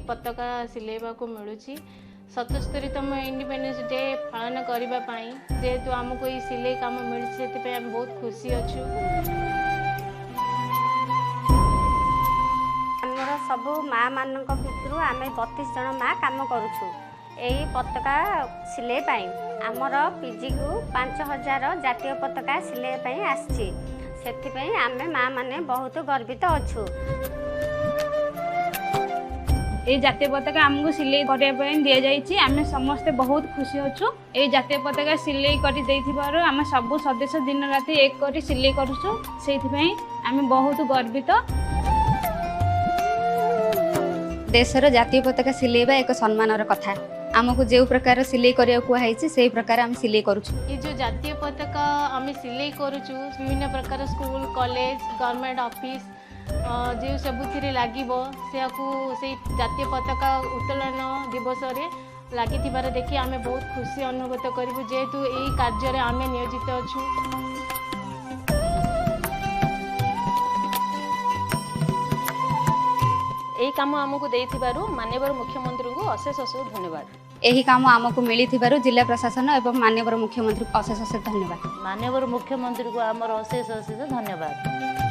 पताका सिलेबा को मिलूँ 77तम इंडिपेंडेंस डे पालन करने जेहेतु आमको ये सिलाई कम मिली से बहुत खुशी अच्छु। आमर सब माँ मान भितर आम 32 जन माँ कम करुचु यही पताका सिलाई आमर पीजी को 5000 जातीय पताका सिलाई आसी आम माँ मैंने बहुत गर्वित अच्छु। ये जातीय पताका आमको सिलाई करने दि जाइए आम समस्ते बहुत खुशी अच्छु। ये जातीय पताका सिलाई कर आम सब सदस्य दिन राति एक कर सिलाई करुचु से आम बहुत गर्वित। देशर जातीय पताका सिलेबा एक सम्मानर कथा आमको जो प्रकार सिलाई करिया कुहाई से प्रकार आम सिलाई करुछु। ये जो जातीय पताका आम सिलाई करुचु विभिन्न प्रकार स्कूल कॉलेज गवर्नमेंट ऑफिस जो सबुथि लगे से जातीय पताका उत्तोलन दिवस लगी देखिए आम बहुत खुशी अनुभूत करूँ जेहेतु यही कार्य आम नियोजित अच्छु। यही काम आमको देइथिबारु माननीय मुख्यमंत्री को अशेष अशेष धन्यवाद। यही काम आमको मिली जिला प्रशासन एवं माननीय मुख्यमंत्री को अशेष अशेष धन्यवाद। माननीय मुख्यमंत्री को आमर अशेष अशेष धन्यवाद।